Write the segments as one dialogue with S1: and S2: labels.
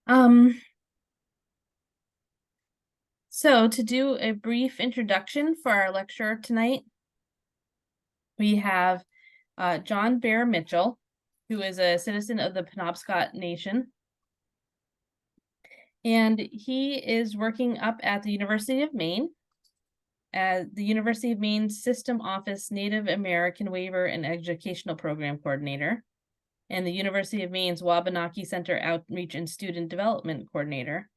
S1: Um, so to do a brief introduction for our lecturer tonight, we have John Bear Mitchell, who is a citizen of the Penobscot Nation. And he is working up at the University of Maine as the University of Maine System Office Native American Waiver and Educational Program Coordinator, and the University of Maine's Wabanaki Center Outreach and Student Development Coordinator,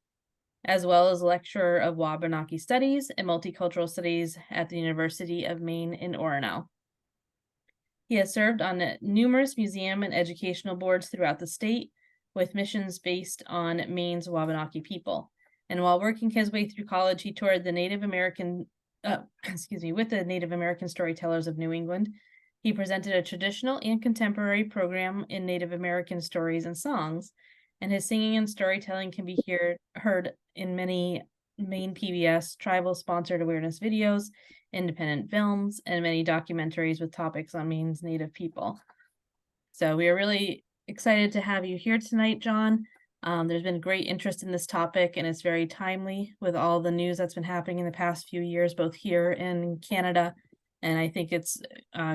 S1: as well as lecturer of Wabanaki Studies and Multicultural Studies at the University of Maine in Orono. He has served on numerous museum and educational boards throughout the state, with missions based on Maine's Wabanaki people. And while working his way through college, he toured the Native American, with the Native American Storytellers of New England. He presented a traditional and contemporary program in Native American stories and songs, and his singing and storytelling can be heard in many Maine PBS tribal-sponsored awareness videos, independent films, and many documentaries with topics on Maine's Native people. So we are really excited to have you here tonight, John. There's been great interest in this topic, and it's very timely with all the news that's been happening in the past few years, both here and in Canada. And I think it's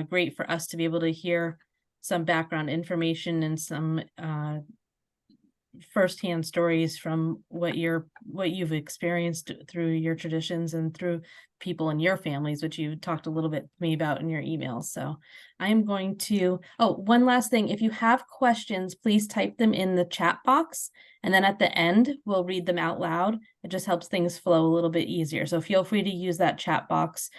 S1: great for us to be able to hear some background information and some firsthand stories from what you've experienced through your traditions and through people in your families, which you talked a little bit to me about in your emails. So I am going to, one last thing. If you have questions, please type them in the chat box. And then at the end, we'll read them out loud. It just helps things flow a little bit easier. So feel free to use that chat box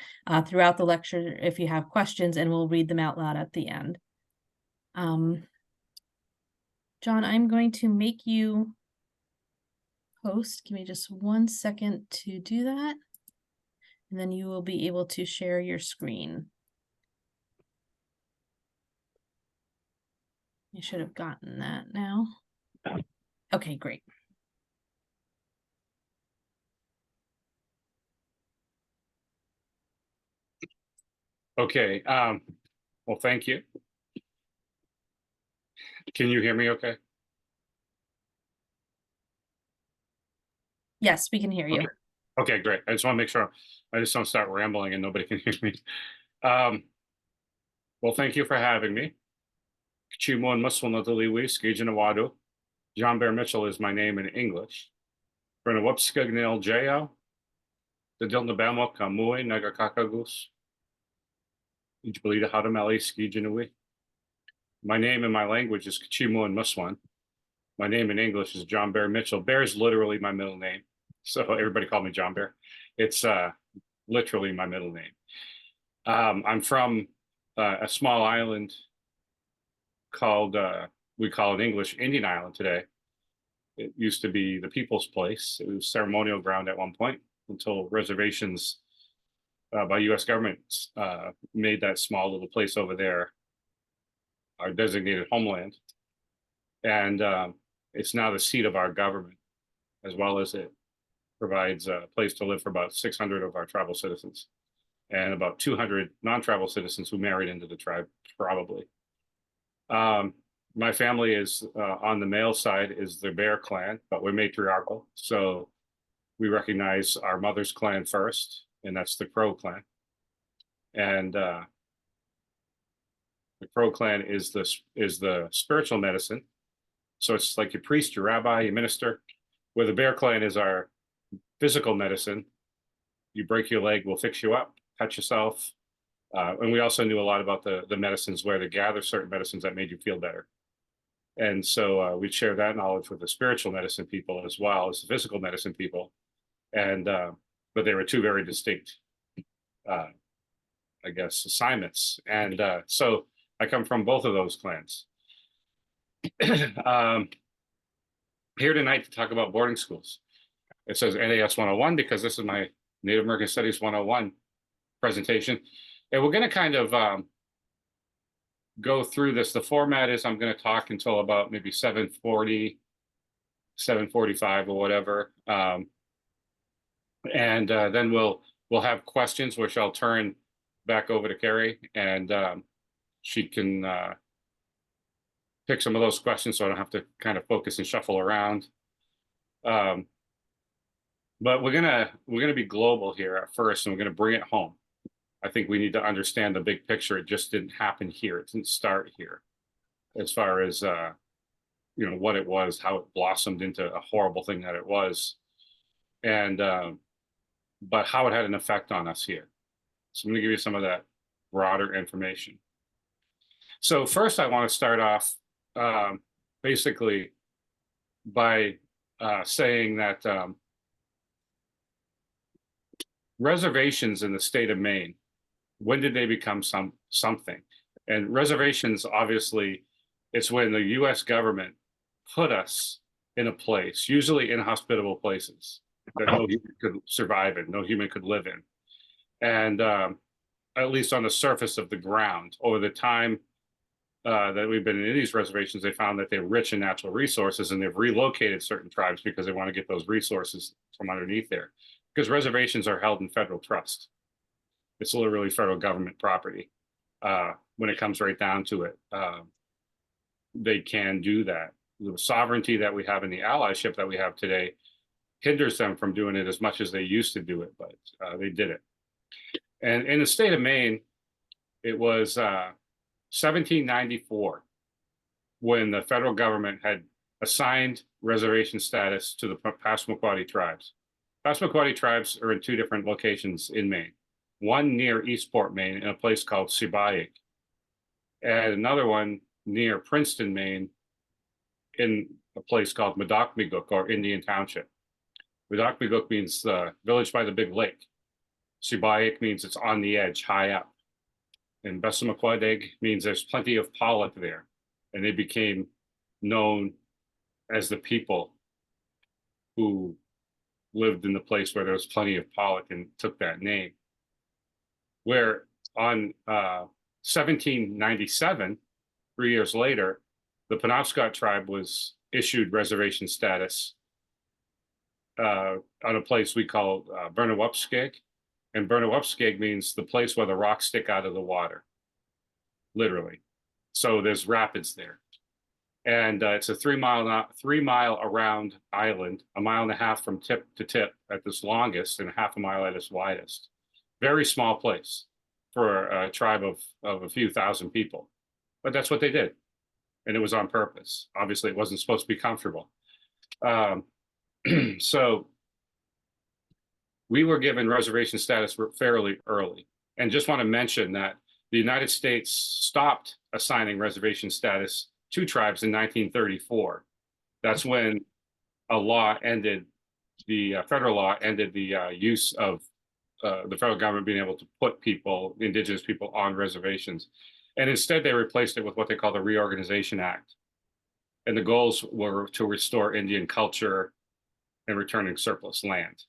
S1: throughout the lecture if you have questions, and we'll read them out loud at the end. John, I'm going to make you host. Give me just 1 second to do that. And then you will be able to share your screen. You should have gotten that now. Okay, great.
S2: Okay, well, thank you. Can you hear me okay?
S1: Yes, we can hear you.
S2: Okay, great. I just want to make sure I just don't start rambling and nobody can hear me. Well, thank you for having me. John Bear Mitchell is my name in English. The Dilnabamo Kamui Nagakakagus. My name in my language is Kachimuan Muswan. My name in English is John Bear Mitchell. Bear is literally my middle name. So everybody called me John Bear. It's literally my middle name. I'm from a small island called, we call in English, Indian Island today. It used to be the people's place. It was ceremonial ground at one point until reservations by U.S. government made that small little place over there our designated homeland. And it's now the seat of our government, as well as it provides a place to live for about 600 of our tribal citizens and about 200 non-tribal citizens who married into the tribe, probably. My family is on the male side is the Bear clan, but we're matriarchal. So we recognize our mother's clan first, and that's the Crow clan. And the Crow clan is the spiritual medicine. So it's like your priest, your rabbi, your minister, where the Bear clan is our physical medicine. You break your leg, we'll fix you up, cut yourself. And we also knew a lot about the medicines, where to gather certain medicines that made you feel better. And so we'd share that knowledge with the spiritual medicine people as well as the physical medicine people. And but they were two very distinct, I guess, assignments. And so I come from both of those clans. Here tonight to talk about boarding schools. It says NAS 101 because this is my Native American Studies 101 presentation. And we're going to kind of go through this. The format is I'm going to talk until about maybe 7:40, 7:45 or whatever. And then we'll have questions, which I'll turn back over to Carrie, and she can pick some of those questions so I don't have to kind of focus and shuffle around. Um, but we're gonna be global here at first, and we're gonna bring it home. I think we need to understand the big picture. It just didn't happen here. It didn't start here, as far as what it was, how it blossomed into a horrible thing that it was, and but how it had an effect on us here. So I'm going to give you some of that broader information. So first, I want to start off basically by saying that reservations in the state of Maine, when did they become something? And reservations, obviously, it's when the U.S. government put us in a place, usually inhospitable places that no human could survive in, no human could live in. And at least on the surface of the ground, over the time that we've been in these reservations, they found that they're rich in natural resources, and they've relocated certain tribes because they want to get those resources from underneath there. Because reservations are held in federal trust. It's literally federal government property. When it comes right down to it, they can do that. The sovereignty that we have in the allyship that we have today hinders them from doing it as much as they used to do it, but they did it. And in the state of Maine, it was 1794 when the federal government had assigned reservation status to the Passamaquoddy tribes. Passamaquoddy tribes are in two different locations in Maine. One near Eastport, Maine, in a place called Sebaik, and another one near Princeton, Maine, in a place called Medocmigook, or Indian Township. Medocmigook means the village by the big lake. Sebaik means it's on the edge, high up. And Passamaquoddy means there's plenty of pollock there. And they became known as the people who lived in the place where there was plenty of pollock, and took that name. Where on 1797, 3 years later, the Penobscot tribe was issued reservation status on a place we call Bernawupskig. And Bernawupskig means the place where the rocks stick out of the water, literally. So there's rapids there. And it's a 3 mile around island, 1.5 miles from tip to tip at this longest, and 0.5 mile at its widest. Very small place for a tribe of a few thousand people. But that's what they did. And it was on purpose. Obviously, it wasn't supposed to be comfortable. So we were given reservation status fairly early. And just want to mention that the United States stopped assigning reservation status to tribes in 1934. That's when a law ended, the federal law ended the use of the federal government being able to put people, indigenous people, on reservations. And instead, they replaced it with what they call the Reorganization Act. And the goals were to restore Indian culture and returning surplus land.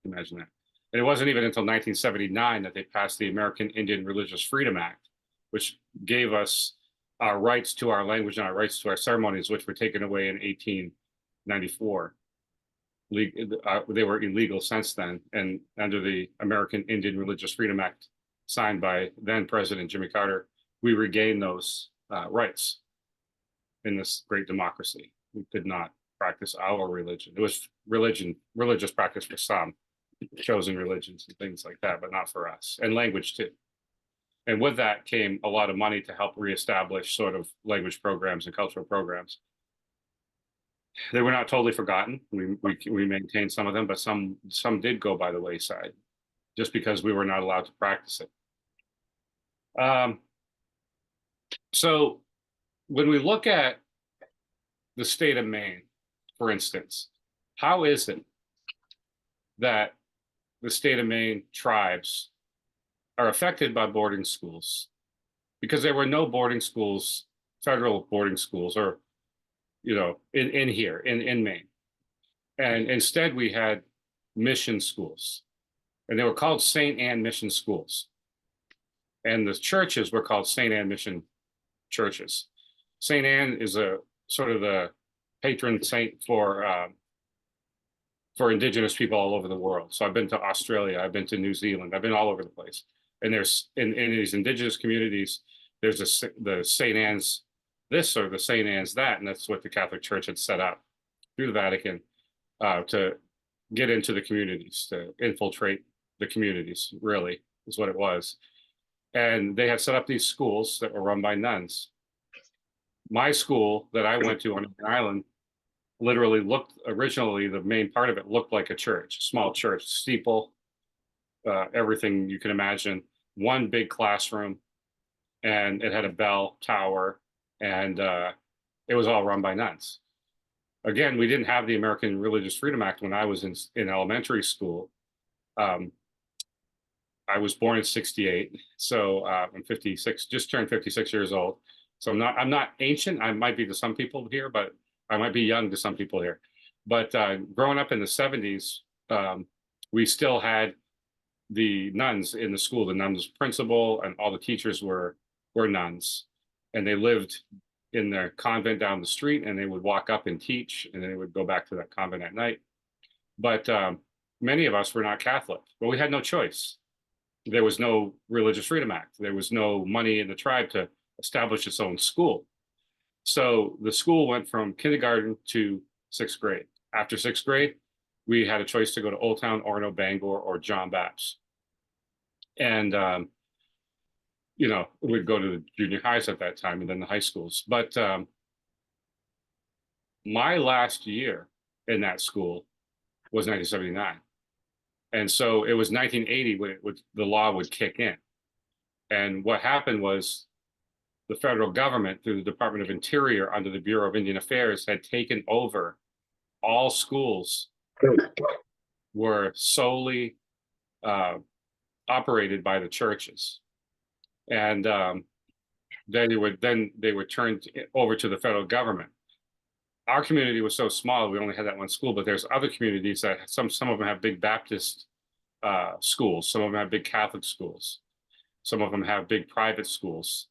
S2: Imagine that. And it wasn't even until 1979 that they passed the American Indian Religious Freedom Act, which gave us our rights to our language and our rights to our ceremonies, which were taken away in 1894. They were illegal since then. And under the American Indian Religious Freedom Act, signed by then President Jimmy Carter, we regained those rights in this great democracy. We could not practice our religion. It was religious practice for some chosen religions and things like that, but not for us, and language too. And with that came a lot of money to help reestablish sort of language programs and cultural programs. They were not totally forgotten. We maintained some of them, but some did go by the wayside just because we were not allowed to practice it. So when we look at the state of Maine, for instance, how is it that the state of Maine tribes are affected by boarding schools? Because there were no boarding schools, federal boarding schools, or in here in Maine. And instead we had mission schools, and they were called St. Anne Mission Schools. And the churches were called St. Anne Mission churches. St. Anne is a sort of the patron saint for indigenous people all over the world. So I've been to Australia, I've been to New Zealand, I've been all over the place. And there's in these indigenous communities, there's the St. Anne's this or the St. Anne's that, and that's what the Catholic Church had set up through the Vatican to get into the communities, to infiltrate the communities, really, is what it was. And they had set up these schools that were run by nuns. My school that I went to on the island literally looked, originally, the main part of it looked like a church, a small church, steeple, everything you can imagine, one big classroom, and it had a bell tower, and it was all run by nuns. Again, we didn't have the American Religious Freedom Act when I was in elementary school. I was born in '68, so I'm 56, just turned 56 years old. So I'm not ancient. I might be to some people here, but I might be young to some people here. But growing up in the '70s, we still had the nuns in the school. The nuns principal and all the teachers were nuns, and they lived in their convent down the street, and they would walk up and teach, and then they would go back to that convent at night. But many of us were not Catholic, but we had no choice. There was no Religious Freedom Act. There was no money in the tribe to establish its own school. So the school went from kindergarten to 6th grade. After 6th grade, we had a choice to go to Old Town, Orono, Bangor, or John Baptist. And, we'd go to the junior highs at that time and then the high schools. But my last year in that school was 1979. And so it was 1980 when the law would kick in. And what happened was the federal government, through the Department of Interior under the Bureau of Indian Affairs, had taken over all schools were solely operated by the churches. And then they would turn over to the federal government. Our community was so small, we only had that one school, but there's other communities that some of them have big Baptist schools, some of them have big Catholic schools, some of them have big private schools,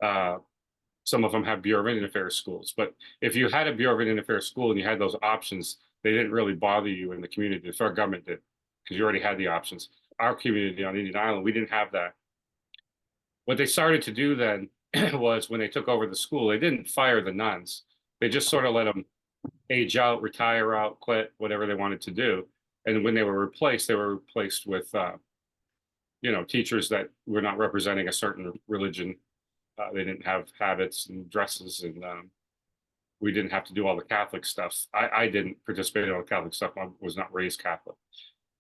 S2: some of them have Bureau of Indian Affairs schools. But if you had a Bureau of Indian Affairs school and you had those options, they didn't really bother you in the community. The federal government did, because you already had the options. Our community on Indian Island, we didn't have that. What they started to do then was, when they took over the school, they didn't fire the nuns. They just sort of let them age out, retire out, quit, whatever they wanted to do. And when they were replaced with, teachers that were not representing a certain religion. They didn't have habits and dresses, and we didn't have to do all the Catholic stuff. I didn't participate in all the Catholic stuff. I was not raised Catholic.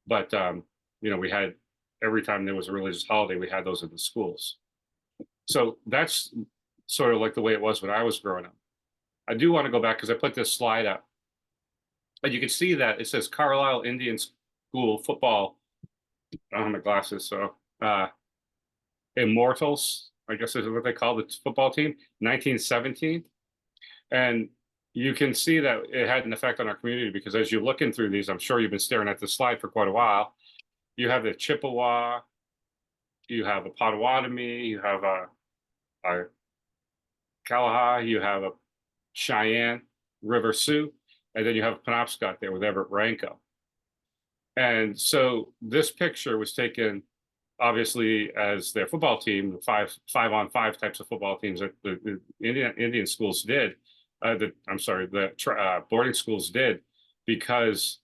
S2: But, we had, every time there was a religious holiday, we had those in the schools. So that's sort of like the way it was when I was growing up. I do want to go back because I put this slide up. And you can see that it says Carlisle Indian School football. I don't have my glasses, so Immortals, I guess is what they call the football team, 1917. And you can see that it had an effect on our community, because as you're looking through these, I'm sure you've been staring at this slide for quite a while. You have the Chippewa, you have a Potawatomi, you have a Kalahari, you have a Cheyenne, River Sioux, and then you have Penobscot there with Everett Ranko. And so this picture was taken, obviously, as their football team, the five-on-five types of football teams that the Indian schools did. The boarding schools did, because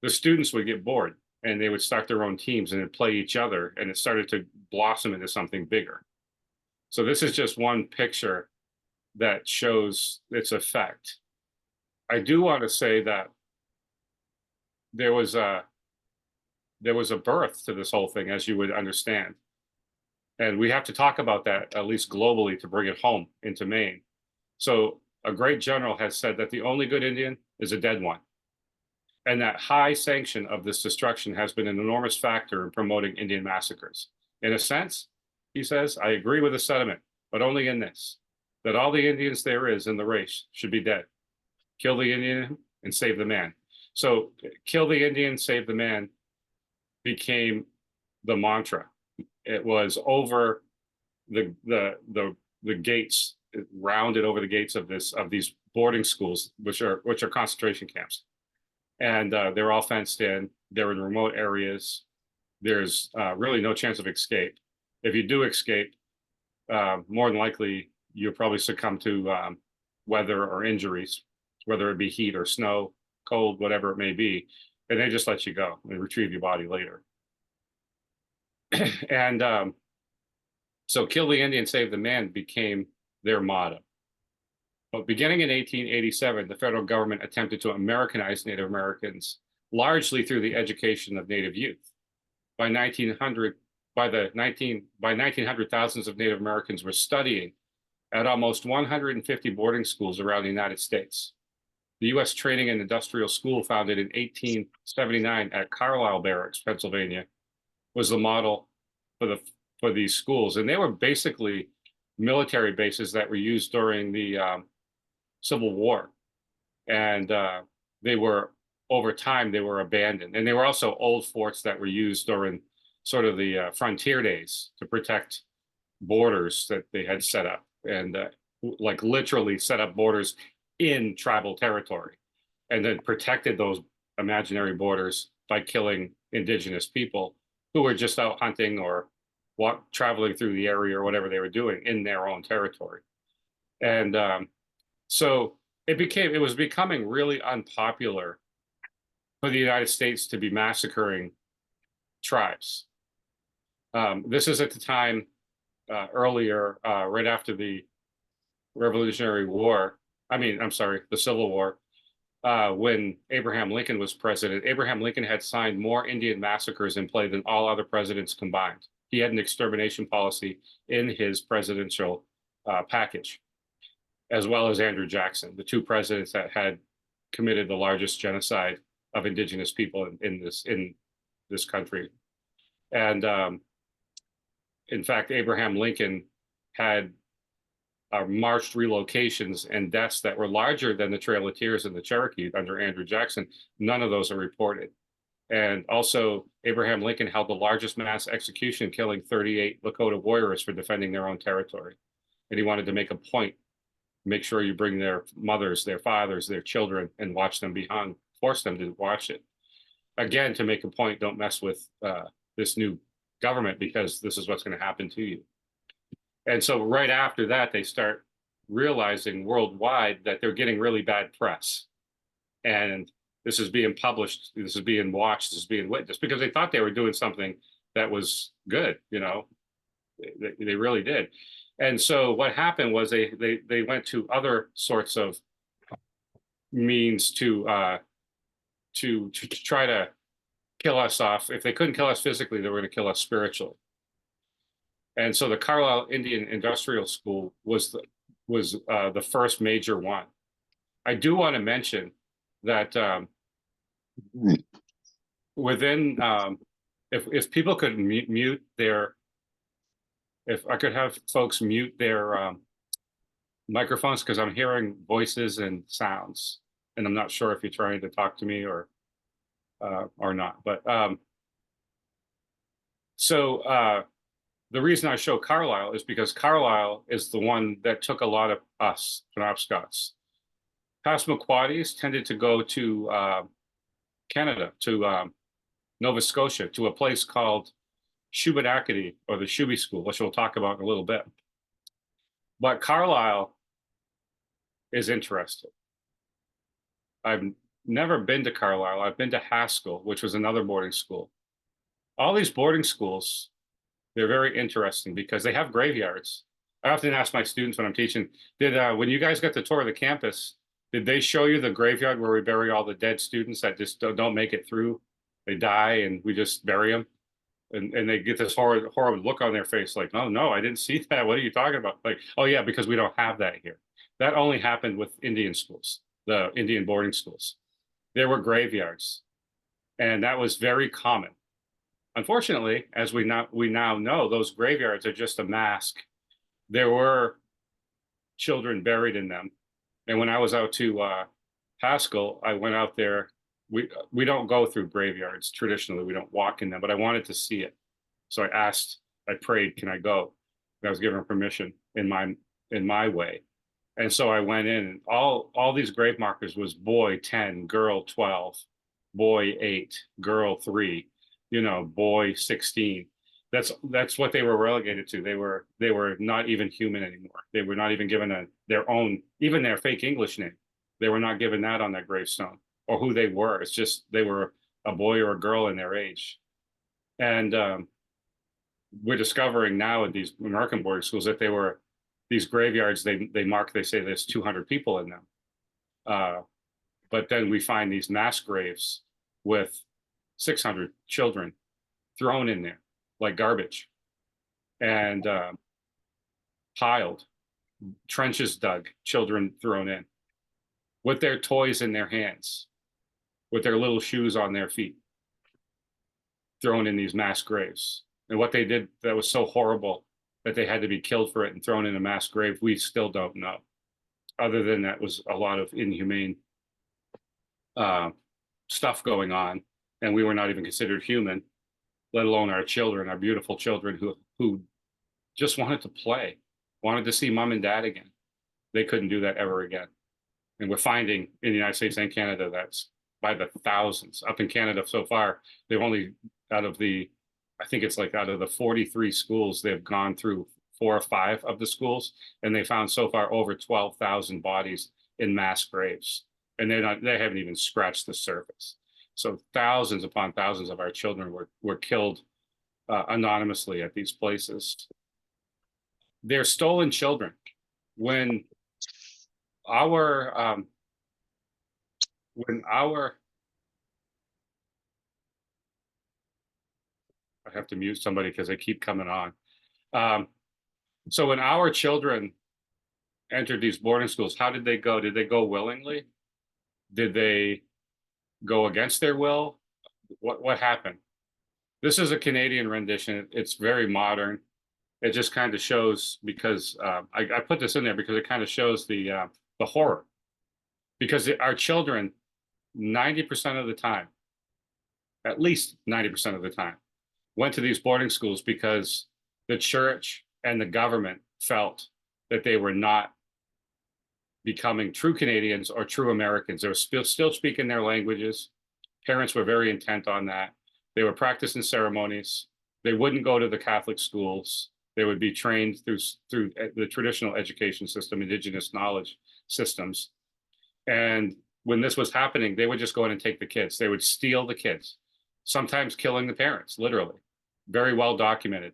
S2: the students would get bored and they would start their own teams and then play each other, and it started to blossom into something bigger. So this is just one picture that shows its effect. I do want to say that there was a birth to this whole thing, as you would understand. And we have to talk about that, at least globally, to bring it home into Maine. So a great general has said that the only good Indian is a dead one. And that high sanction of this destruction has been an enormous factor in promoting Indian massacres. In a sense, he says, I agree with the sentiment, but only in this, that all the Indians there is in the race should be dead. Kill the Indian and save the man. So kill the Indian, save the man became the mantra. It was over the gates, rounded over the gates of these boarding schools, which are concentration camps. And they're all fenced in. They're in remote areas. There's really no chance of escape. If you do escape, more than likely you'll probably succumb to weather or injuries, whether it be heat or snow, cold, whatever it may be, and they just let you go and retrieve your body later. And so kill the Indian, save the man became their motto. But beginning in 1887, the federal government attempted to Americanize Native Americans largely through the education of Native youth. By 1900, by 1900, thousands of Native Americans were studying at almost 150 boarding schools around the United States. The U.S. Training and Industrial School, founded in 1879 at Carlisle Barracks, Pennsylvania, was the model for these schools, and they were basically military bases that were used during the Civil War, and they were, over time, they were abandoned, and they were also old forts that were used during sort of the frontier days to protect borders that they had set up, and like literally set up borders in tribal territory, and then protected those imaginary borders by killing indigenous people who were just out hunting or traveling through the area or whatever they were doing in their own territory. And so it was becoming really unpopular for the United States to be massacring tribes. This is at the time earlier, right after the Revolutionary War. The Civil War, when Abraham Lincoln was president. Abraham Lincoln had signed more Indian massacres in play than all other presidents combined. He had an extermination policy in his presidential package, as well as Andrew Jackson, the two presidents that had committed the largest genocide of indigenous people in this country. And in fact, Abraham Lincoln had marched relocations and deaths that were larger than the Trail of Tears and the Cherokee under Andrew Jackson. None of those are reported. And also, Abraham Lincoln held the largest mass execution, killing 38 Lakota warriors for defending their own territory. And he wanted to make a point, make sure you bring their mothers, their fathers, their children, and watch them be hung, force them to watch it. Again, to make a point, don't mess with this new government, because this is what's going to happen to you. And so right after that, they start realizing worldwide that they're getting really bad press. And this is being published, this is being watched, this is being witnessed, because they thought they were doing something that was good, they really did. And so what happened was they went to other sorts of means to try to kill us off. If they couldn't kill us physically, they were going to kill us spiritually. And so the Carlisle Indian Industrial School was the first major one. I do want to mention that within, if people could mute their, if I could have folks mute their microphones, because I'm hearing voices and sounds, and I'm not sure if you're trying to talk to me or not. But the reason I show Carlisle is because Carlisle is the one that took a lot of us Penobscots. Passamaquoddies tended to go to Canada, to Nova Scotia, to a place called Shubenacadie, or the Shuby School, which we'll talk about in a little bit. But Carlisle is interesting. I've never been to Carlisle. I've been to Haskell, which was another boarding school. All these boarding schools, they're very interesting because they have graveyards. I often ask my students when I'm teaching, when you guys got the tour of the campus, did they show you the graveyard where we bury all the dead students that just don't make it through? They die and we just bury them. And they get this horrible look on their face like, oh, no, I didn't see that. What are you talking about? Like, oh, yeah, because we don't have that here. That only happened with Indian schools, the Indian boarding schools. There were graveyards, and that was very common. Unfortunately, as we now know, those graveyards are just a mask. There were children buried in them. And when I was out to Haskell, I went out there. We don't go through graveyards traditionally. We don't walk in them, but I wanted to see it. So I prayed, can I go? And I was given permission in my way. And so I went in, and all these grave markers was boy 10, girl 12, boy 8, girl 3, boy 16. That's what they were relegated to. They were not even human anymore. They were not even given their own, even their fake English name. They were not given that on that gravestone. or who they were. It's just they were a boy or a girl in their age. And we're discovering now at these American boarding schools that they were these graveyards. They mark. They say there's 200 people in them, but then we find these mass graves with 600 children thrown in there like garbage, and piled, trenches dug, children thrown in with their toys in their hands, with their little shoes on their feet, thrown in these mass graves. And what they did that was so horrible that they had to be killed for it and thrown in a mass grave, we still don't know. Other than that was a lot of inhumane stuff going on, and we were not even considered human, let alone our children, our beautiful children who just wanted to play, wanted to see mom and dad again. They couldn't do that ever again. And we're finding in the United States and Canada that's by the thousands. Up in Canada so far, they've only out of the, I think it's like out of the 43 schools, they've gone through 4 or 5 of the schools, and they found so far over 12,000 bodies in mass graves. And they haven't even scratched the surface. So thousands upon thousands of our children were killed anonymously at these places. They're stolen children. When our I have to mute somebody because they keep coming on. So when our children entered these boarding schools, how did they go? Did they go willingly? Did they go against their will? What happened? This is a Canadian rendition. It's very modern. It just kind of shows, because I put this in there because it kind of shows the horror. Because our children, 90% of the time, at least 90% of the time, went to these boarding schools because the church and the government felt that they were not becoming true Canadians or true Americans. They were still speaking their languages. Parents were very intent on that. They were practicing ceremonies. They wouldn't go to the Catholic schools. They would be trained through the traditional education system, indigenous knowledge systems. And when this was happening, they would just go in and take the kids. They would steal the kids, sometimes killing the parents, literally. Very well documented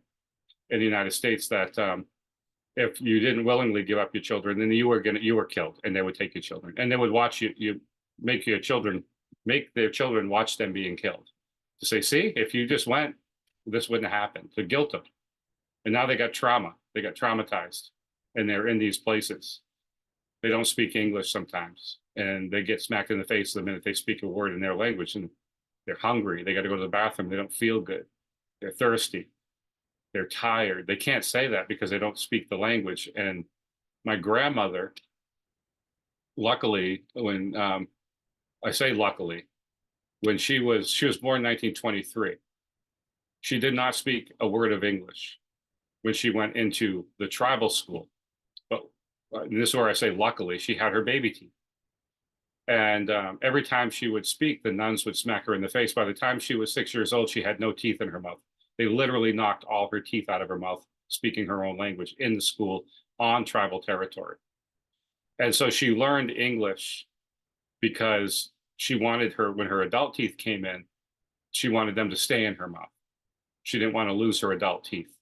S2: in the United States that if you didn't willingly give up your children, then you were killed, and they would take your children, and they would watch you make their children watch them being killed, to say, see, if you just went, this wouldn't happen, to guilt them. And now they got trauma, they got traumatized, and they're in these places. They don't speak English sometimes, and they get smacked in the face the minute they speak a word in their language, and they're hungry, they got to go to the bathroom, they don't feel good, they're thirsty, they're tired. They can't say that because they don't speak the language. And my grandmother, luckily, when I say luckily, when she was born in 1923, she did not speak a word of English when she went into the tribal school. But this is where I say luckily, she had her baby teeth. And every time she would speak, the nuns would smack her in the face. By the time she was 6 years old, she had no teeth in her mouth. They literally knocked all her teeth out of her mouth, speaking her own language in the school on tribal territory. And so she learned English because she wanted when her adult teeth came in, she wanted them to stay in her mouth. She didn't want to lose her adult teeth.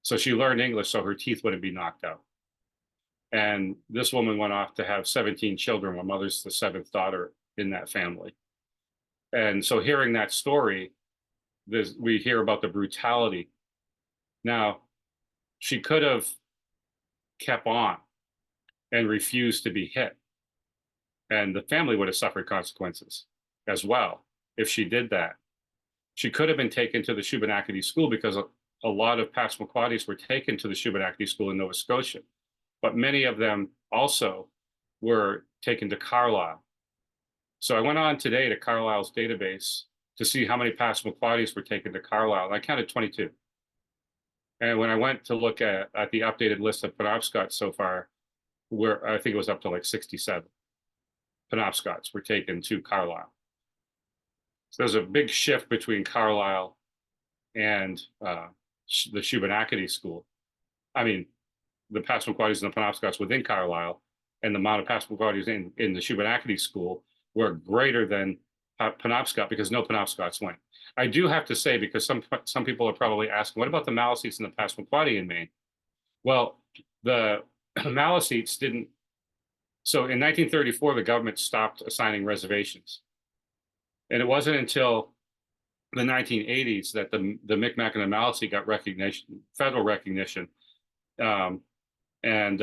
S2: So she learned English so her teeth wouldn't be knocked out. And this woman went off to have 17 children. My mother's the 7th daughter in that family. And so hearing that story, we hear about the brutality. Now, she could have kept on and refused to be hit, and the family would have suffered consequences as well if she did that. She could have been taken to the Shubenacadie school, because a lot of Passamaquoddies were taken to the Shubenacadie school in Nova Scotia, but many of them also were taken to Carlisle. So I went on today to Carlisle's database to see how many Passamaquoddies were taken to Carlisle, and I counted 22. And when I went to look at the updated list of Penobscots so far, where I think it was up to like 67 Penobscots were taken to Carlisle. So there's a big shift between Carlisle and the Shubenacadie school. I mean, the Passamaquoddies and the Penobscots within Carlisle, and the amount of Passamaquoddies in the Shubenacadie school were greater than Penobscot because no Penobscots went. I do have to say, because some people are probably asking, what about the Maliseets and the Passamaquoddy in Maine? Well, the Maliseets didn't. So in 1934, the government stopped assigning reservations, and it wasn't until the 1980s that the Micmac and the Maliseet got recognition, federal recognition, um, and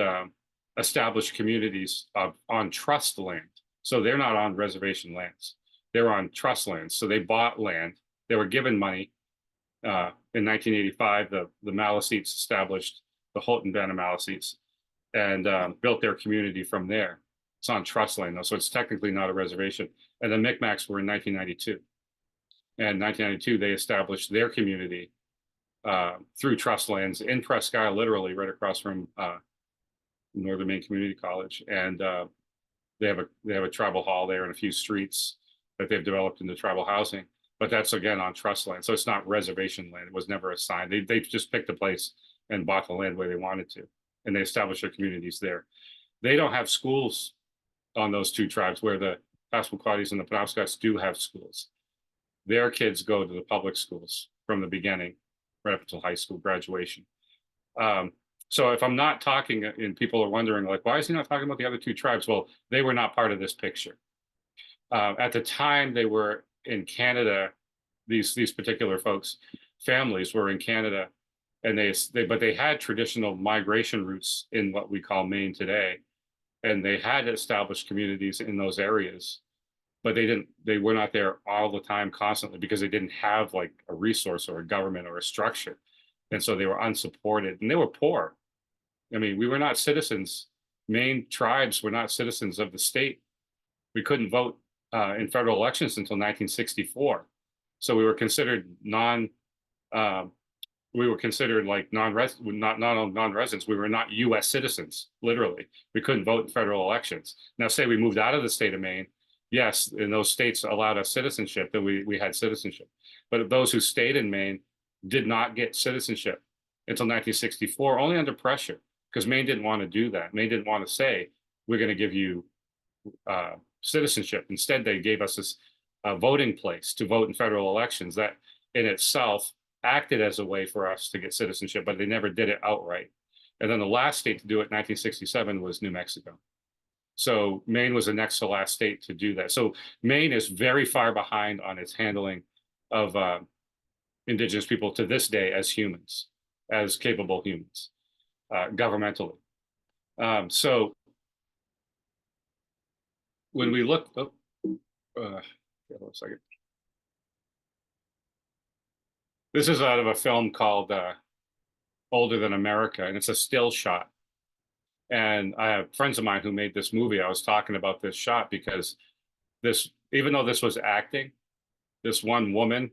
S2: established communities on trust land. So they're not on reservation lands; they're on trust lands. So they bought land. They were given money. In 1985, the Maliseets established the Houghton Band of Maliseets and built their community from there. It's on trust land though, so it's technically not a reservation. And the Micmacs were in 1992. And 1992, they established their community through trust lands in Presque Isle, literally right across from Northern Maine Community College. And they have a tribal hall there and a few streets that they've developed into tribal housing. But that's again on trust land, so it's not reservation land. It was never assigned. They just picked a place and bought the land where they wanted to, and they established their communities there. They don't have schools on those two tribes, where the Passamaquoddies and the Penobscots do have schools. Their kids go to the public schools from the beginning, right up until high school graduation. So if I'm not talking, and people are wondering, like, why is he not talking about the other two tribes? Well, they were not part of this picture. At the time they were in Canada, these particular folks, families were in Canada, and they had traditional migration routes in what we call Maine today, and they had established communities in those areas, but they were not there all the time constantly because they didn't have like a resource or a government or a structure, and so they were unsupported and they were poor. I mean, we were not citizens. Maine tribes were not citizens of the state. We couldn't vote in federal elections until 1964. So we were considered like non-residents. We were not U.S. citizens, literally. We couldn't vote in federal elections. Now, say we moved out of the state of Maine, yes, and those states allowed us citizenship, then we had citizenship. But those who stayed in Maine did not get citizenship until 1964, only under pressure, because Maine didn't want to do that. Maine didn't want to say, we're going to give you citizenship. Instead, they gave us this voting place to vote in federal elections. That in itself acted as a way for us to get citizenship, but they never did it outright. And then the last state to do it in 1967 was New Mexico. So Maine was the next to last state to do that. So Maine is very far behind on its handling of Indigenous people to this day as humans, as capable humans, governmentally. So when we look, hold on a second. This is out of a film called Older Than America, and it's a still shot. And I have friends of mine who made this movie. I was talking about this shot because even though this was acting, this one woman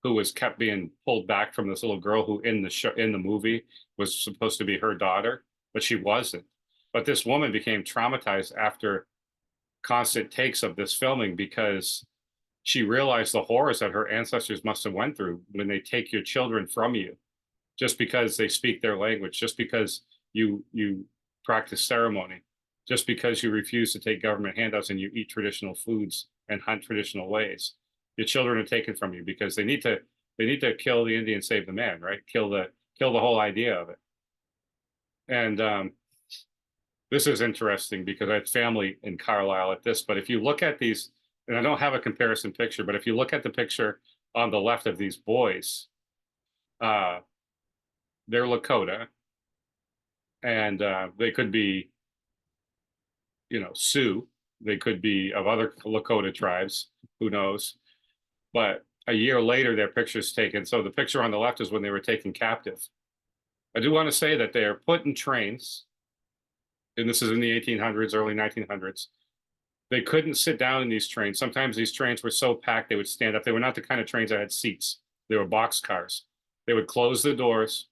S2: who was kept being pulled back from this little girl who in the movie was supposed to be her daughter, but she wasn't. But this woman became traumatized after constant takes of this filming because she realized the horrors that her ancestors must have went through when they take your children from you, just because they speak their language, just because you practice ceremony, just because you refuse to take government handouts and you eat traditional foods and hunt traditional ways. Your children are taken from you because they need to kill the Indian, save the man, right? Kill the whole idea of it. And this is interesting because I had family in Carlisle at this, but if you look at these, and I don't have a comparison picture, but if you look at the picture on the left of these boys, they're Lakota, and they could be, Sioux. They could be of other Lakota tribes, who knows? But a year later, their picture's taken. So the picture on the left is when they were taken captive. I do want to say that they are put in trains, and this is in the 1800s, early 1900s. They couldn't sit down in these trains. Sometimes these trains were so packed they would stand up. They were not the kind of trains that had seats. They were box cars. They would close the doors.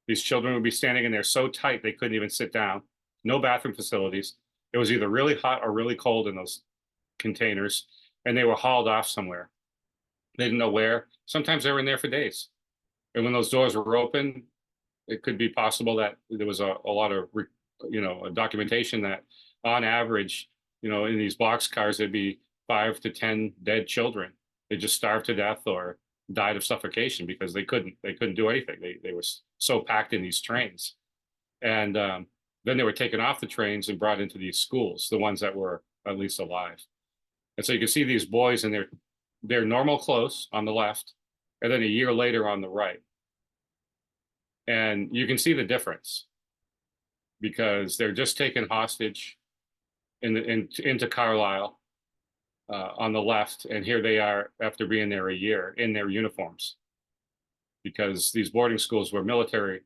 S2: These children would be standing in there so tight they couldn't even sit down. No bathroom facilities. It was either really hot or really cold in those containers, and they were hauled off somewhere. They didn't know where. Sometimes they were in there for days. And when those doors were open, it could be possible that there was a lot of documentation that on average, in these box cars, there'd be 5 to 10 dead children. They just starved to death or died of suffocation because they couldn't do anything. They were so packed in these trains. And then they were taken off the trains and brought into these schools, the ones that were at least alive. And so you can see these boys in their normal clothes on the left, and then a year later on the right. And you can see the difference because they're just taken hostage into Carlisle on the left, and here they are after being there a year in their uniforms, because these boarding schools were military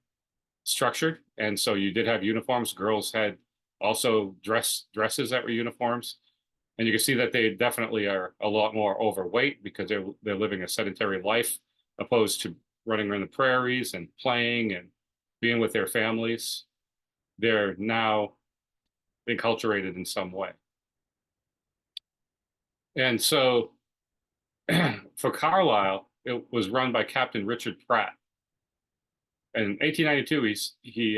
S2: structured, and so you did have uniforms. Girls had also dresses that were uniforms, and you can see that they definitely are a lot more overweight because they're living a sedentary life opposed to running around the prairies and playing and being with their families. They're now enculturated in some way. And so for Carlisle, it was run by Captain Richard Pratt. And in 1892, he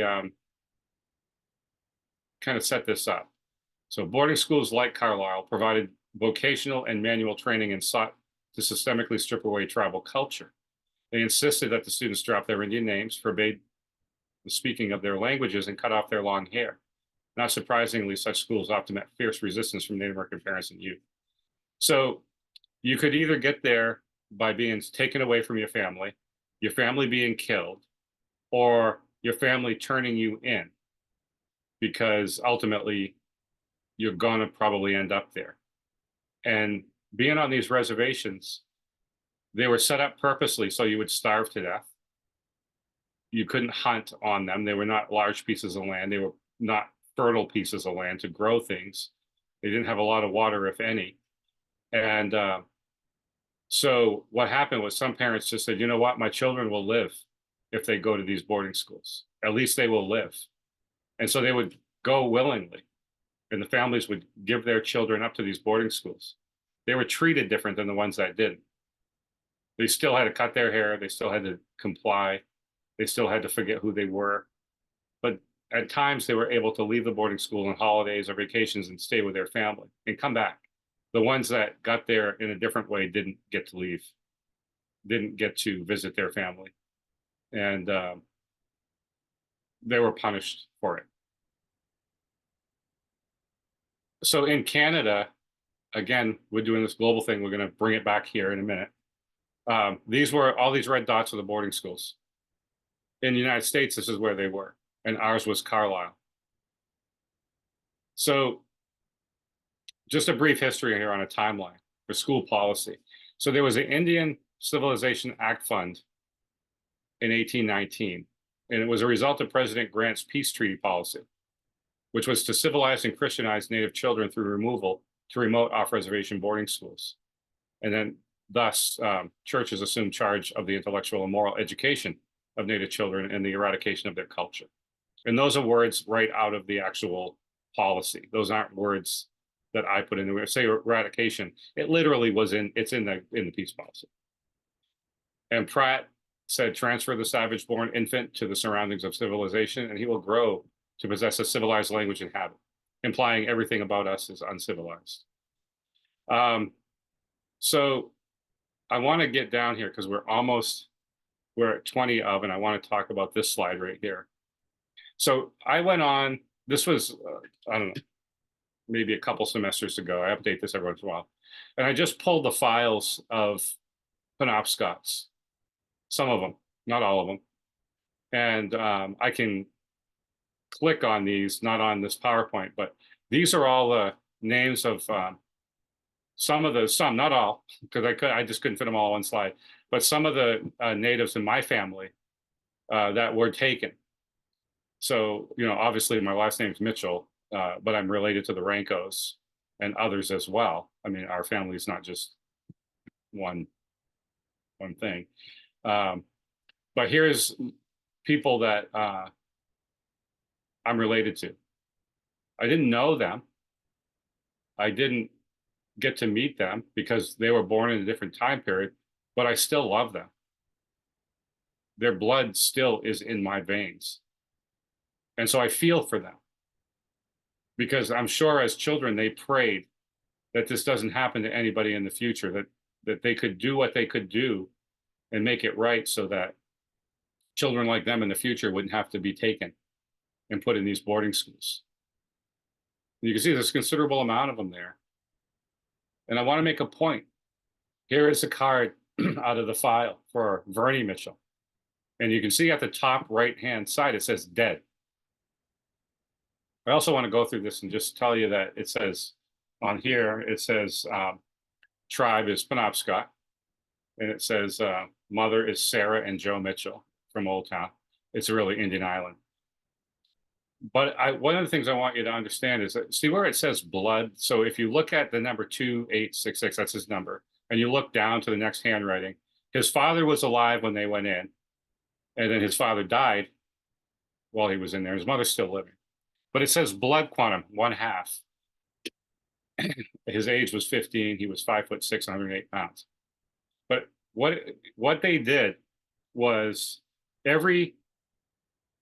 S2: kind of set this up. So boarding schools like Carlisle provided vocational and manual training and sought to systemically strip away tribal culture. They insisted that the students drop their Indian names, forbade the speaking of their languages, and cut off their long hair. Not surprisingly, such schools often met fierce resistance from Native American parents and youth. So you could either get there by being taken away from your family being killed, or your family turning you in, because ultimately you're going to probably end up there. And being on these reservations, they were set up purposely so you would starve to death. You couldn't hunt on them. They were not large pieces of land. They were not fertile pieces of land to grow things. They didn't have a lot of water, if any. And so what happened was some parents just said, you know what, my children will live if they go to these boarding schools. At least they will live. And so they would go willingly, and the families would give their children up to these boarding schools. They were treated different than the ones that didn't. They still had to cut their hair. They still had to comply. They still had to forget who they were. But at times they were able to leave the boarding school on holidays or vacations and stay with their family and come back. The ones that got there in a different way didn't get to leave, didn't get to visit their family. And they were punished for it. So in Canada, again, we're doing this global thing. We're going to bring it back here in a minute. These were all these red dots of the boarding schools. In the United States, this is where they were, and ours was Carlisle. So just a brief history here on a timeline for school policy. So there was an Indian Civilization Act Fund in 1819, and it was a result of President Grant's peace treaty policy, which was to civilize and Christianize Native children through removal to remote off-reservation boarding schools. And then thus, churches assumed charge of the intellectual and moral education of Native children and the eradication of their culture. And those are words right out of the actual policy. Those aren't words that I put in there. Say eradication, it literally was it's in the peace policy. And Pratt said, transfer the savage-born infant to the surroundings of civilization, and he will grow to possess a civilized language and habit, implying everything about us is uncivilized. So I want to get down here because we're at 20 of, and I want to talk about this slide right here. So I went on, this was, I don't know, maybe a couple semesters ago. I update this every once in a while. And I just pulled the files of Penobscots, some of them, not all of them. And I can click on these, not on this PowerPoint, but these are all the names of some, not all, because I just couldn't fit them all on one slide, but some of the natives in my family that were taken. So, obviously my last name is Mitchell, but I'm related to the Rankos and others as well. I mean, our family is not just one thing. But here's people that I'm related to. I didn't know them. I didn't get to meet them because they were born in a different time period, but I still love them. Their blood still is in my veins. And so I feel for them, because I'm sure as children they prayed that this doesn't happen to anybody in the future, that they could do what they could do and make it right so that children like them in the future wouldn't have to be taken and put in these boarding schools. You can see there's a considerable amount of them there. And I want to make a point. Here is a card out of the file for Bernie Mitchell. And you can see at the top right-hand side, it says dead. I also want to go through this and just tell you that it says on here, it says tribe is Penobscot. And it says mother is Sarah and Joe Mitchell from Old Town. It's really Indian Island. But one of the things I want you to understand is that, see where it says blood? So if you look at the number 2866, that's his number, and you look down to the next handwriting, his father was alive when they went in, and then his father died while he was in there. His mother's still living. But it says blood quantum, 1/2. His age was 15. He was 5'6", 108 pounds. But what they did was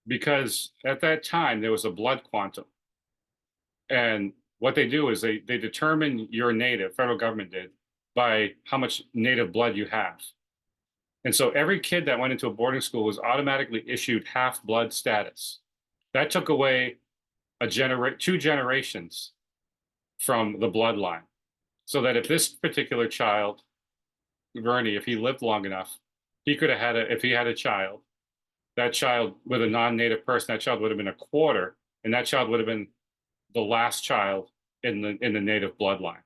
S2: because at that time there was a blood quantum. And what they do is they determine your native, federal government did, by how much native blood you have. And so every kid that went into a boarding school was automatically issued half blood status. That took away 2 generations from the bloodline. So that if this particular child, Vernie, if he lived long enough, he could have if he had a child, that child with a non-native person, that child would have been a quarter, and that child would have been the last child in the native bloodline.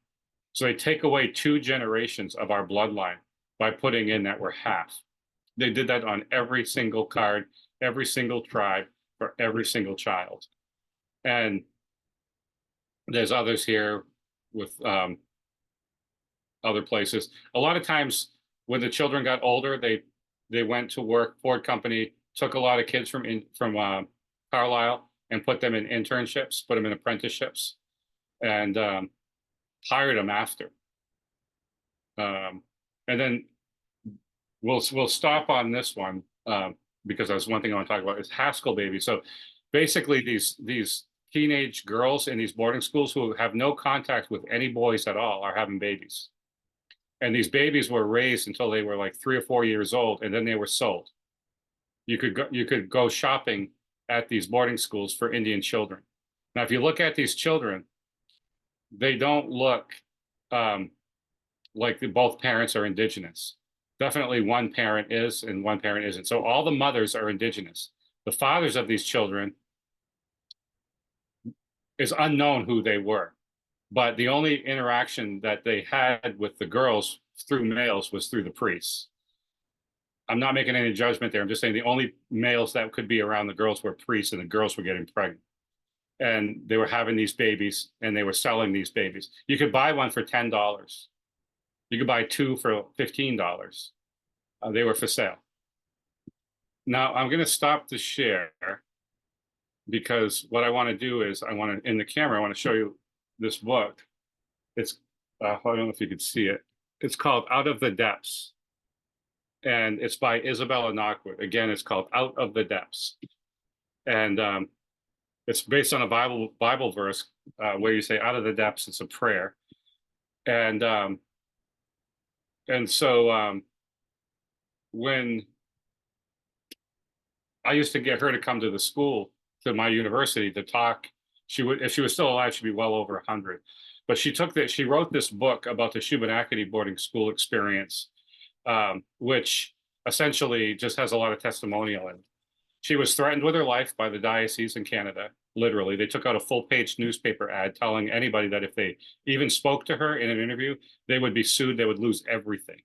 S2: So they take away 2 generations of our bloodline by putting in that we're half. They did that on every single card, every single tribe, for every single child. And there's others here with other places. A lot of times when the children got older, they went to work. Ford Company took a lot of kids from Carlisle and put them in internships, put them in apprenticeships, and hired them after. And then we'll stop on this one because that's one thing I want to talk about is Haskell babies. So basically, these teenage girls in these boarding schools who have no contact with any boys at all are having babies. And these babies were raised until they were like 3 or 4 years old, and then they were sold. You could go shopping at these boarding schools for Indian children. Now, if you look at these children, they don't look like both parents are indigenous. Definitely one parent is and one parent isn't. So all the mothers are indigenous. The fathers of these children, is unknown who they were. But the only interaction that they had with the girls through males was through the priests. I'm not making any judgment there. I'm just saying the only males that could be around the girls were priests, and the girls were getting pregnant. And they were having these babies, and they were selling these babies. You could buy one for $10. You could buy 2 for $15. They were for sale. Now, I'm going to stop the share because what I want to do is in the camera, I want to show you this book. It's, I don't know if you could see it. It's called Out of the Depths. And it's by Isabella Knockwood. Again, it's called Out of the Depths. And it's based on a Bible verse where you say, out of the depths, it's a prayer. And so when I used to get her to come to the school, to my university, to talk, if she was still alive, she'd be well over 100. But she wrote this book about the Shubenacadie boarding school experience, which essentially just has a lot of testimonial in it. She was threatened with her life by the diocese in Canada, literally. They took out a full-page newspaper ad telling anybody that if they even spoke to her in an interview, they would be sued, they would lose everything.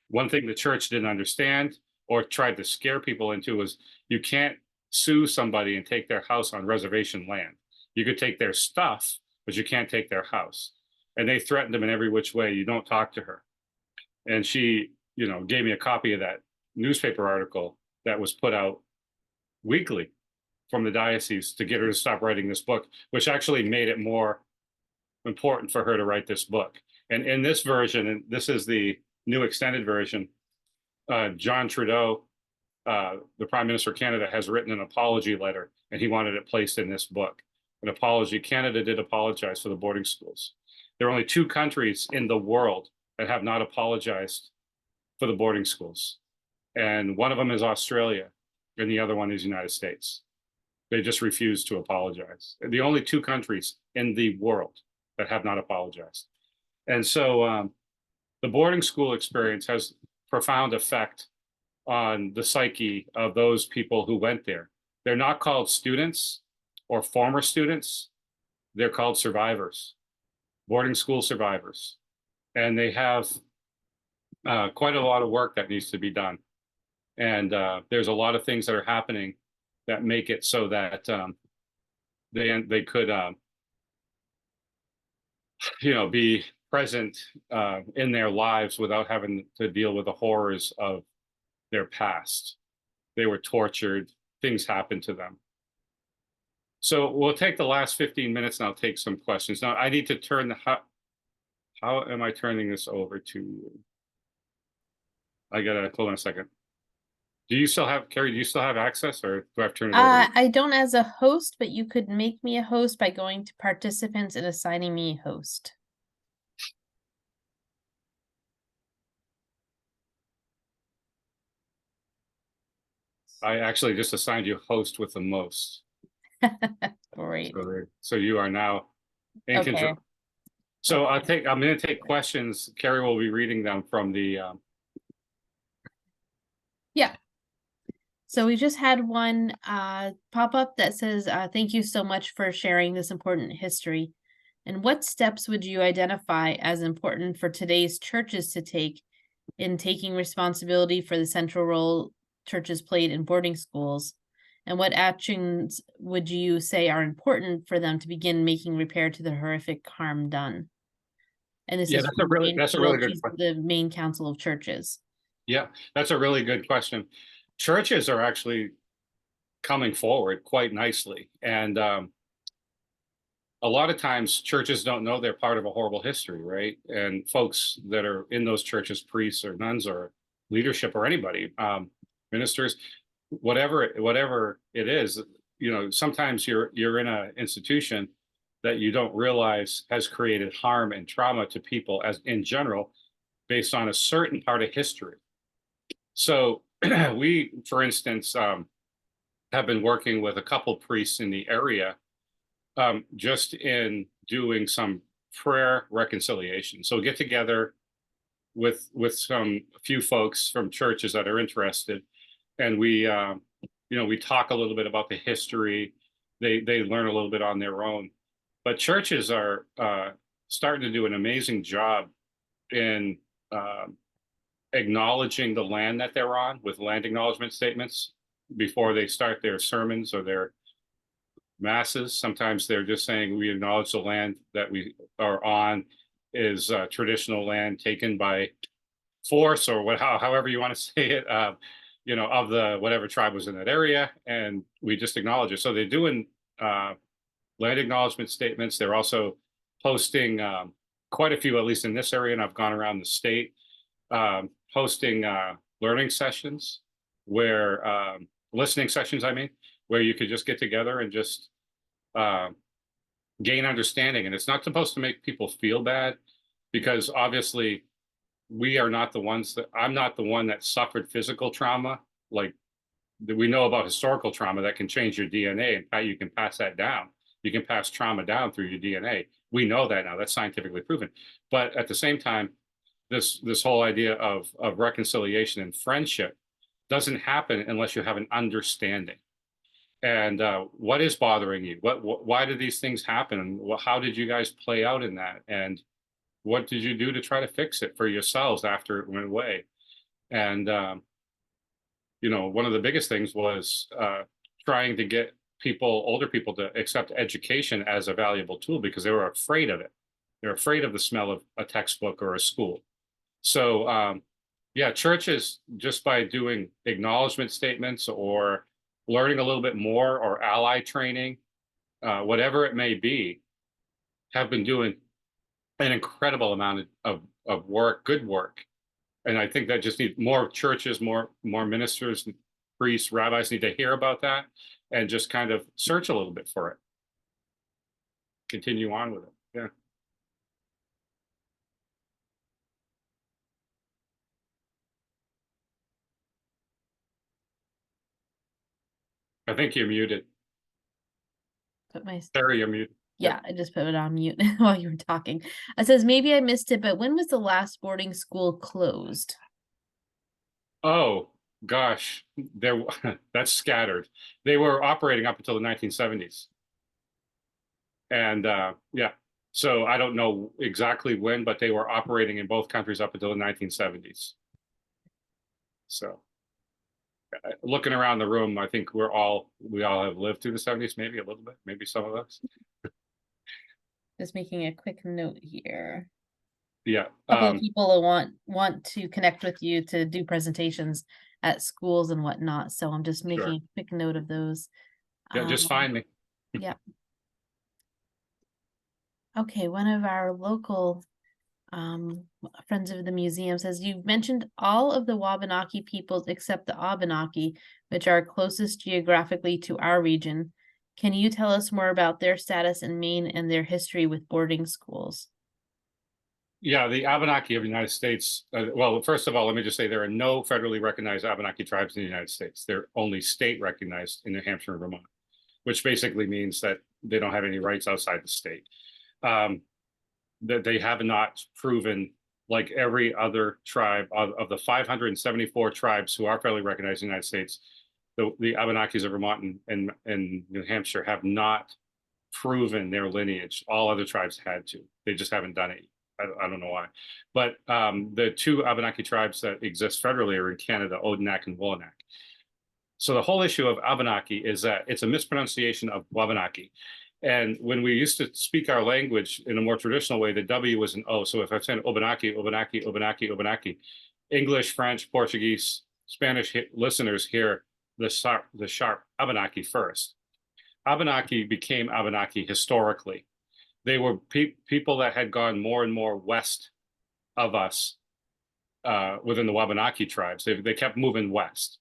S2: One thing the church didn't understand or tried to scare people into was you can't sue somebody and take their house on reservation land. You could take their stuff, but you can't take their house. And they threatened them in every which way. You don't talk to her. And she, gave me a copy of that newspaper article that was put out weekly from the diocese to get her to stop writing this book, which actually made it more important for her to write this book. And in this version, and this is the new extended version, John Trudeau, the Prime Minister of Canada, has written an apology letter, and he wanted it placed in this book. An apology. Canada did apologize for the boarding schools. There are only 2 countries in the world that have not apologized for the boarding schools. And one of them is Australia, and the other one is the United States. They just refuse to apologize. The only 2 countries in the world that have not apologized. And so the boarding school experience has profound effect on the psyche of those people who went there. They're not called students or former students. They're called survivors, boarding school survivors. And they have quite a lot of work that needs to be done. And there's a lot of things that are happening that make it so that they could, be present in their lives without having to deal with the horrors of their past. They were tortured. Things happened to them. So we'll take the last 15 minutes and I'll take some questions. Now I need to turn the, how am I turning this over to, I gotta, hold on a second. Do you still have, Carrie, do you still have access or do I have to turn it over?
S1: I don't as a host, but you could make me a host by going to participants and assigning me a host.
S2: I actually just assigned you host with the most.
S1: Great.
S2: So you are now in control. So I'm going to take questions. Carrie will be reading them from the.
S1: Yeah. So we just had one pop up that says, thank you so much for sharing this important history. And what steps would you identify as important for today's churches to take in taking responsibility for the central role churches played in boarding schools? And what actions would you say are important for them to begin making repair to the horrific harm done? And this is
S2: That's a really good question.
S1: The Maine Council of Churches.
S2: Yeah, that's a really good question. Churches are actually coming forward quite nicely. And a lot of times churches don't know they're part of a horrible history, right? And folks that are in those churches, priests or nuns or leadership or anybody, ministers, whatever it is, sometimes you're in an institution that you don't realize has created harm and trauma to people as in general, based on a certain part of history. So we, for instance, have been working with a couple priests in the area, just in doing some prayer reconciliation. So get together with a few folks from churches that are interested, and we talk a little bit about the history. They learn a little bit on their own, but churches are starting to do an amazing job in acknowledging the land that they're on with land acknowledgement statements before they start their sermons or their masses. Sometimes they're just saying, we acknowledge the land that we are on is traditional land taken by force or however you want to say it, of the whatever tribe was in that area, and we just acknowledge it. So they're doing land acknowledgement statements. They're also posting quite a few, at least in this area, and I've gone around the state, hosting learning sessions where listening sessions, where you could just get together and just gain understanding. And it's not supposed to make people feel bad, because obviously we are not the ones I'm not the one that suffered physical trauma. Like, we know about historical trauma that can change your DNA and how you can pass that down. You can pass trauma down through your DNA. We know that now. That's scientifically proven. But at the same time, this whole idea of reconciliation and friendship doesn't happen unless you have an understanding. And what is bothering you? Why did these things happen? How did you guys play out in that? And what did you do to try to fix it for yourselves after it went away? And one of the biggest things was trying to get older people to accept education as a valuable tool, because they were afraid of it. They're afraid of the smell of a textbook or a school. So churches, just by doing acknowledgement statements or learning a little bit more or ally training, whatever it may be, have been doing an incredible amount of work, good work. And I think that just need more churches, more ministers, priests, rabbis need to hear about that and just kind of search a little bit for it. Continue on with it. Yeah. I think you're muted.
S1: Put my
S2: Sarah, you're muted.
S1: Yeah, I just put it on mute while you were talking. It says maybe I missed it, but when was the last boarding school closed?
S2: Oh gosh, there that's scattered. They were operating up until the 1970s. And yeah, so I don't know exactly when, but they were operating in both countries up until the 1970s. So looking around the room, I think we all have lived through the 70s, maybe a little bit, maybe some of us.
S1: Just making a quick note here.
S2: Yeah.
S1: A couple of people will want to connect with you to do presentations at schools and whatnot. So I'm just making
S2: Sure.
S1: a quick note of those.
S2: Yeah, just find me.
S1: Yeah. Okay, one of our local friends of the museum says you've mentioned all of the Wabanaki peoples except the Abenaki, which are closest geographically to our region. Can you tell us more about their status in Maine and their history with boarding schools?
S2: Yeah, the Abenaki of the United States. Well, first of all, let me just say there are no federally recognized Abenaki tribes in the United States. They're only state recognized in New Hampshire and Vermont, which basically means that they don't have any rights outside the state. That they have not proven, like every other tribe of the 574 tribes who are federally recognized in the United States, the Abenakis of Vermont and New Hampshire have not proven their lineage. All other tribes had to. They just haven't done it. I don't know why. But the two Abenaki tribes that exist federally are in Canada, Odanak and Wolanak. So the whole issue of Abenaki is that it's a mispronunciation of Wabanaki. And when we used to speak our language in a more traditional way, the W was an O. So if I'm saying Obanaki, Obanaki, Obanaki, Obanaki, English, French, Portuguese, Spanish listeners hear the sharp Abenaki first. Abenaki became Abenaki historically. They were people that had gone more and more west of us within the Wabanaki tribes. They kept moving west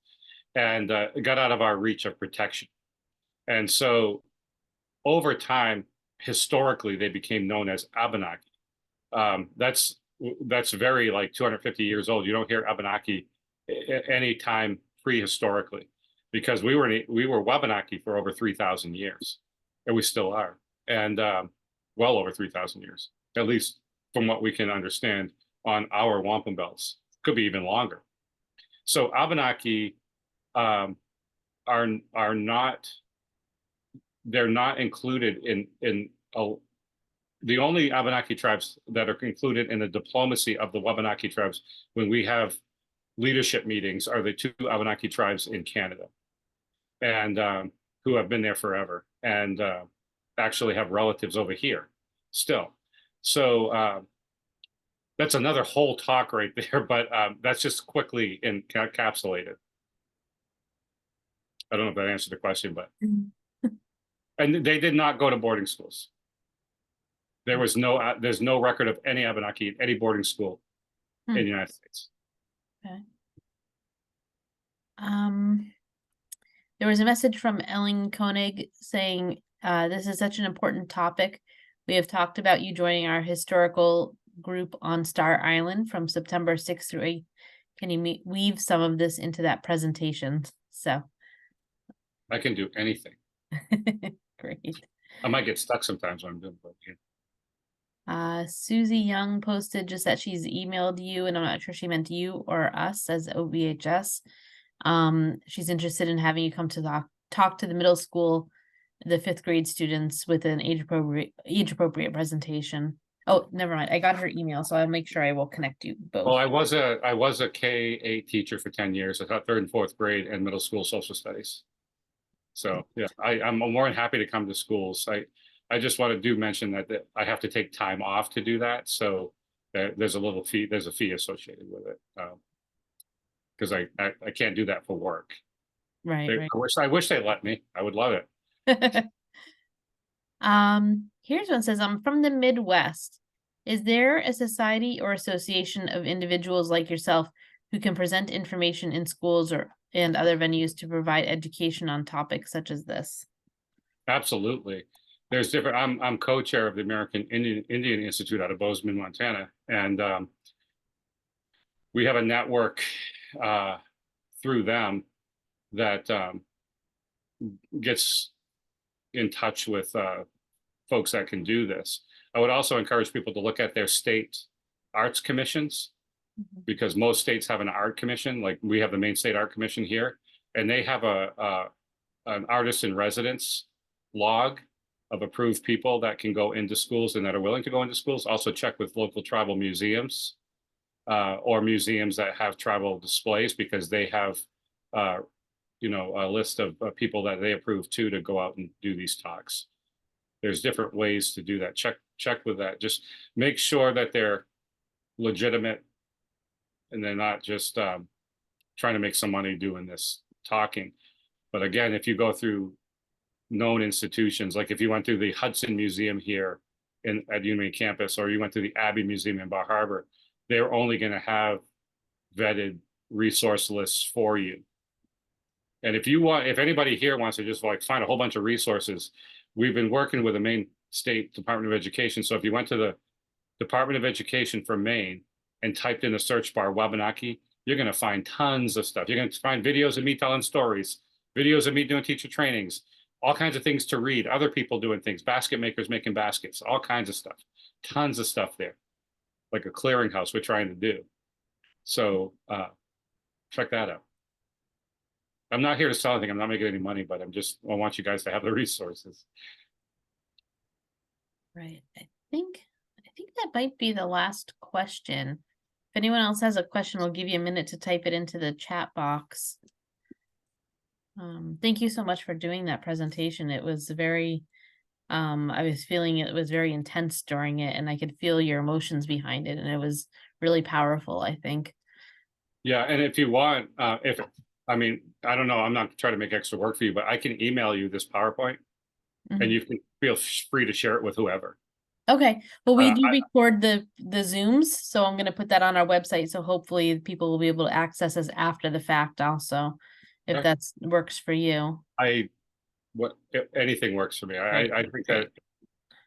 S2: and got out of our reach of protection. And so over time, historically, they became known as Abenaki. That's very like 250 years old. You don't hear Abenaki any time prehistorically, because we were Wabanaki for over 3,000 years, and we still are, and well over 3,000 years, at least from what we can understand on our wampum belts. Could be even longer. So Abenaki are not, they're not included in the only Abenaki tribes that are included in the diplomacy of the Wabanaki tribes when we have leadership meetings are the two Abenaki tribes in Canada, and who have been there forever and actually have relatives over here still. So that's another whole talk right there, but that's just quickly encapsulated. I don't know if that answered the question, but and they did not go to boarding schools. There's no record of any Abenaki at any boarding school in the United States.
S1: Okay. There was a message from Ellen Koenig saying, this is such an important topic. We have talked about you joining our historical group on Star Island from September 6th through 8th. Can you weave some of this into that presentation? So
S2: I can do anything.
S1: great.
S2: I might get stuck sometimes when I'm doing it.
S1: Susie Young posted just that she's emailed you, and I'm not sure she meant you or us as OVHS. She's interested in having you come to talk to the middle school, the 5th grade students with an age appropriate presentation. Oh, never mind. I got her email, so I'll make sure I will connect you both.
S2: Well, I was a K-8 teacher for 10 years. I taught 3rd and 4th grade and middle school social studies. So yeah, I'm more than happy to come to schools. I just want to mention that I have to take time off to do that. So there's a fee. There's a fee associated with it because I can't do that for work.
S1: Right.
S2: I wish they let me. I would love it.
S1: Here's one says, I'm from the Midwest. Is there a society or association of individuals like yourself who can present information in schools and other venues to provide education on topics such as this?
S2: Absolutely. There's different. I'm co-chair of the American Indian Institute out of Bozeman, Montana, and we have a network through them that gets in touch with folks that can do this. I would also encourage people to look at their state arts commissions, because most states have an art commission. Like we have the Maine State Art Commission here, and they have an artist in residence log of approved people that can go into schools and that are willing to go into schools. Also check with local tribal museums or museums that have tribal displays, because they have a list of people that they approve to go out and do these talks. There's different ways to do that. Check with that. Just make sure that they're legitimate and they're not just trying to make some money doing this talking. But again, if you go through known institutions, like if you went through the Hudson Museum here at Union campus, or you went to the Abbey Museum in Bar Harbor, they're only going to have vetted resource lists for you. And if anybody here wants to just like find a whole bunch of resources, we've been working with the Maine State Department of Education. So if you went to the Department of Education for Maine and typed in the search bar Wabanaki, you're going to find tons of stuff. You're going to find videos of me telling stories, videos of me doing teacher trainings, all kinds of things to read, other people doing things, basket makers making baskets, all kinds of stuff, tons of stuff there, like a clearinghouse we're trying to do. So check that out. I'm not here to sell anything. I'm not making any money, but I want you guys to have the resources.
S1: Right. I think that might be the last question. If anyone else has a question, we'll give you a minute to type it into the chat box. Thank you so much for doing that presentation. It was very, I was feeling it was very intense during it, and I could feel your emotions behind it, and it was really powerful, I think. Yeah,
S2: and if you want, I don't know, I'm not trying to make extra work for you, but I can email you this PowerPoint and you can feel free to share it with whoever.
S1: Okay. Well, we do record the Zooms, so I'm going to put that on our website. So hopefully people will be able to access us after the fact also, if that works for you.
S2: Anything works for me. I think that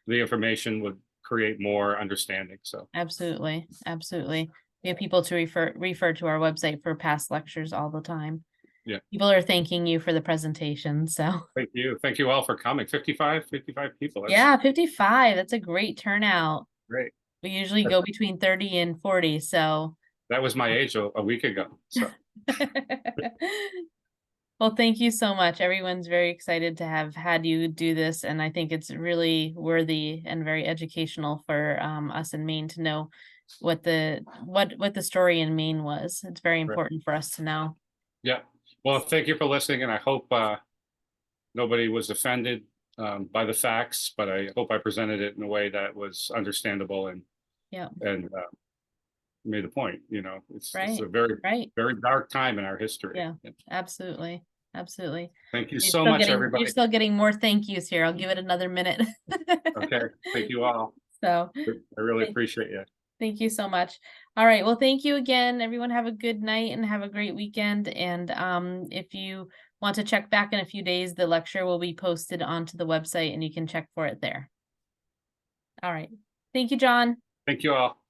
S2: the information would create more understanding. So
S1: absolutely. We have people to refer to our website for past lectures all the time.
S2: Yeah.
S1: People are thanking you for the presentation. So
S2: thank you all for coming. 55 people.
S1: Yeah, 55. That's a great turnout.
S2: Great.
S1: We usually go between 30 and 40. So
S2: that was my age a week ago. So
S1: well, thank you so much. Everyone's very excited to have had you do this, and I think it's really worthy and very educational for us in Maine to know what the story in Maine was. It's very important for us to know.
S2: Yeah. Well, thank you for listening, and I hope nobody was offended by the facts, but I hope I presented it in a way that was understandable and made the point. It's a very very dark time in our history.
S1: Yeah, absolutely.
S2: Thank you so much, everybody.
S1: You're still getting more thank yous here. I'll give it another minute.
S2: Okay, thank you all.
S1: So
S2: I really appreciate you.
S1: Thank you so much. All right. Well, thank you again. Everyone have a good night and have a great weekend. And if you want to check back in a few days, the lecture will be posted onto the website and you can check for it there. All right. Thank you, John.
S2: Thank you all.